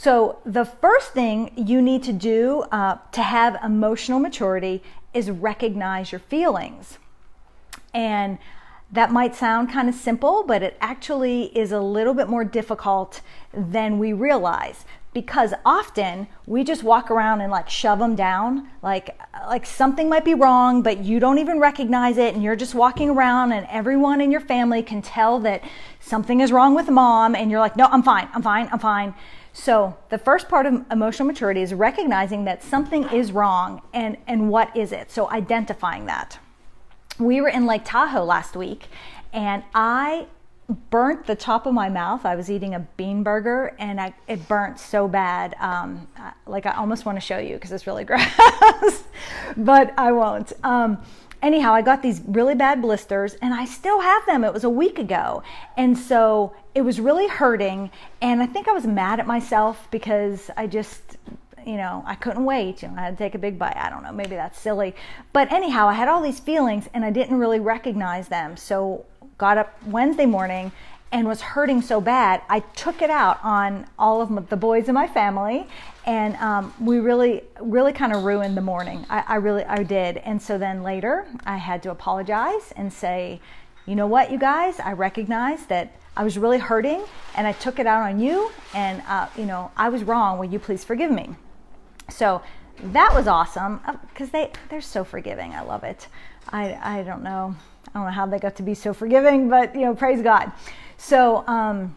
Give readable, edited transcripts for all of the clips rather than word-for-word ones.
So the first thing you need to do to have emotional maturity is recognize your feelings. And that might sound kind of simple, but it actually is a little bit more difficult than we realize, because often we just walk around and like shove them down, like something might be wrong, but you don't even recognize it, and you're just walking around and everyone in your family can tell that something is wrong with mom, and you're like, no, I'm fine. So the first part of emotional maturity is recognizing that something is wrong, and what is it? So identifying that. We were in Lake Tahoe last week, and I burnt the top of my mouth. I was eating a bean burger, and it burnt so bad. I almost want to show you because it's really gross, but I won't. Anyhow, I got these really bad blisters, and I still have them. It was a week ago, and so it was really hurting, and I think I was mad at myself because I just, I couldn't wait. I had to take a big bite. I don't know, maybe that's silly. But anyhow, I had all these feelings and I didn't really recognize them. So got up Wednesday morning and was hurting so bad, I took it out on all of the boys in my family, and we really kind of ruined the morning. I did. And so then later I had to apologize and say, you know what, you guys, I recognize that I was really hurting and I took it out on you, and I was wrong. Will you please forgive me? So that was awesome, because they're so forgiving. I love it. I don't know how they got to be so forgiving, but praise God. So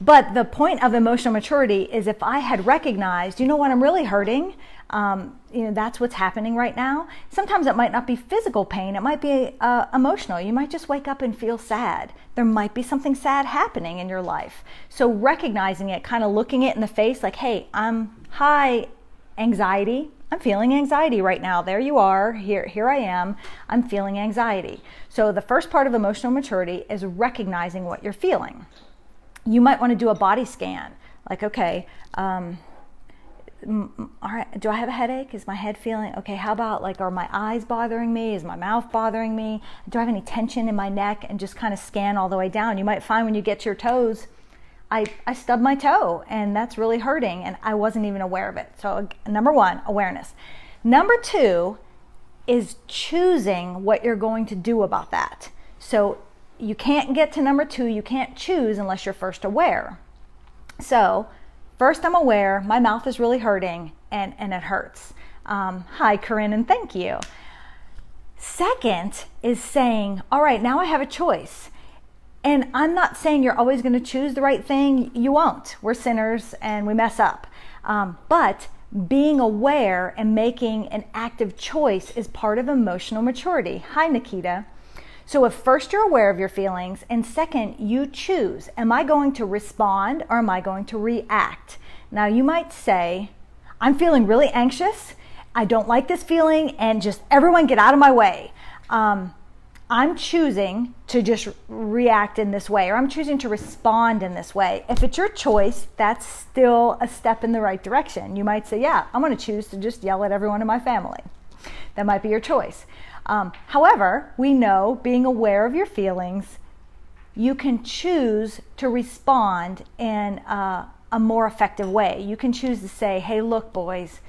but the point of emotional maturity is, if I had recognized, when I'm really hurting, that's what's happening right now. Sometimes it might not be physical pain, it might be emotional. You might just wake up and feel sad. There might be something sad happening in your life. So recognizing it, kind of looking it in the face, like, hey, hi, anxiety. I'm feeling anxiety right now. There you are. Here I am. I'm feeling anxiety. So the first part of emotional maturity is recognizing what you're feeling. You might want to do a body scan. Like, okay, all right, do I have a headache? Is my head feeling okay? How about, are my eyes bothering me? Is my mouth bothering me? Do I have any tension in my neck? And just kind of scan all the way down. You might find when you get to your toes, I stubbed my toe, and that's really hurting, and I wasn't even aware of it. So number one, awareness. Number two is choosing what you're going to do about that. So you can't get to number two, you can't choose unless you're first aware. So first, I'm aware, my mouth is really hurting, and it hurts. Hi, Corinne, and thank you. Second is saying, all right, now I have a choice. And I'm not saying you're always going to choose the right thing. You won't. We're sinners and we mess up. But being aware and making an active choice is part of emotional maturity. Hi, Nikita. So if first you're aware of your feelings, and second, you choose, am I going to respond or am I going to react? Now you might say, I'm feeling really anxious. I don't like this feeling, and just everyone get out of my way. I'm choosing to just react in this way, or I'm choosing to respond in this way. If it's your choice, that's still a step in the right direction. You might say, yeah, I'm going to choose to just yell at everyone in my family. That might be your choice. However, we know, being aware of your feelings, you can choose to respond in a more effective way. You can choose to say, hey, look, boys,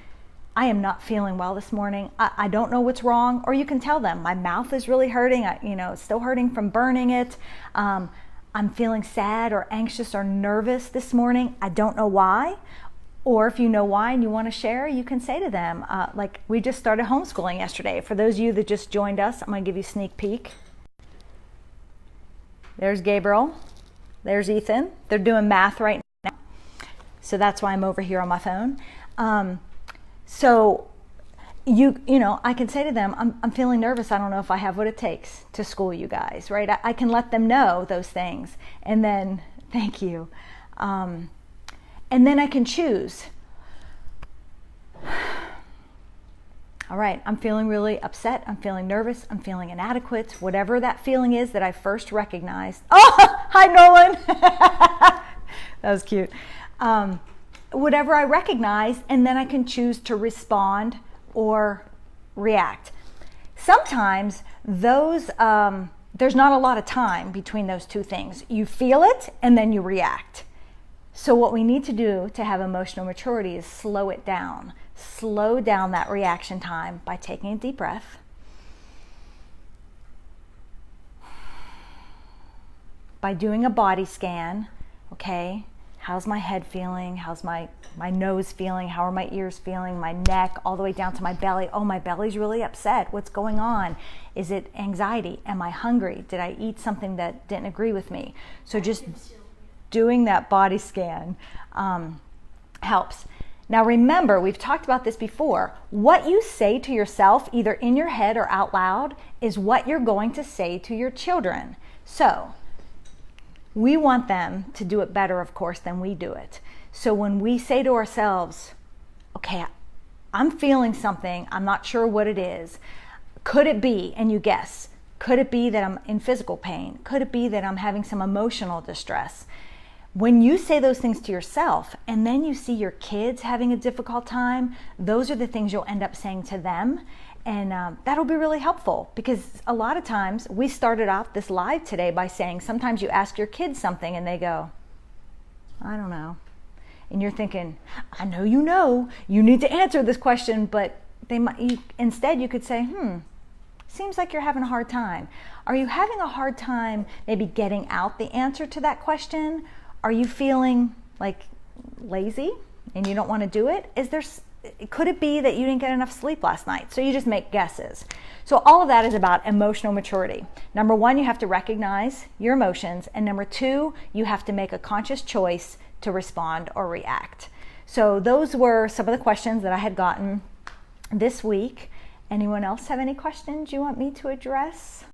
I am not feeling well this morning. I don't know what's wrong. Or you can tell them, my mouth is really hurting. It's still hurting from burning it. I'm feeling sad or anxious or nervous this morning. I don't know why. Or if you know why and you want to share, you can say to them, we just started homeschooling yesterday. For those of you that just joined us, I'm going to give you a sneak peek. There's Gabriel. There's Ethan. They're doing math right now. So that's why I'm over here on my phone. So I can say to them, I'm feeling nervous. I don't know if I have what it takes to school you guys, right? I can let them know those things. And then, thank you. And then I can choose. All right, I'm feeling really upset. I'm feeling nervous. I'm feeling inadequate. Whatever that feeling is that I first recognized. Oh, hi, Nolan. That was cute. Whatever I recognize, and then I can choose to respond or react. Sometimes there's not a lot of time between those two things. You feel it and then you react. So what we need to do to have emotional maturity is slow it down. Slow down that reaction time by taking a deep breath. By doing a body scan, okay? How's my head feeling? How's my nose feeling? How are my ears feeling? My neck, all the way down to my belly. Oh, my belly's really upset. What's going on? Is it anxiety? Am I hungry? Did I eat something that didn't agree with me? So just doing that body scan helps. Now remember, we've talked about this before. What you say to yourself, either in your head or out loud, is what you're going to say to your children. So we want them to do it better, of course, than we do it. So when we say to ourselves, okay, I'm feeling something, I'm not sure what it is. Could it be, and you guess, could it be that I'm in physical pain? Could it be that I'm having some emotional distress? When you say those things to yourself and then you see your kids having a difficult time, those are the things you'll end up saying to them. And that'll be really helpful, because a lot of times we started off this live today by saying sometimes you ask your kids something and they go, I don't know. And you're thinking, I know you need to answer this question, but instead you could say, seems like you're having a hard time. Are you having a hard time maybe getting out the answer to that question? Are you feeling like lazy and you don't want to do it? Could it be that you didn't get enough sleep last night? So you just make guesses. So all of that is about emotional maturity. Number one, you have to recognize your emotions. And number two, you have to make a conscious choice to respond or react. So those were some of the questions that I had gotten this week. Anyone else have any questions you want me to address?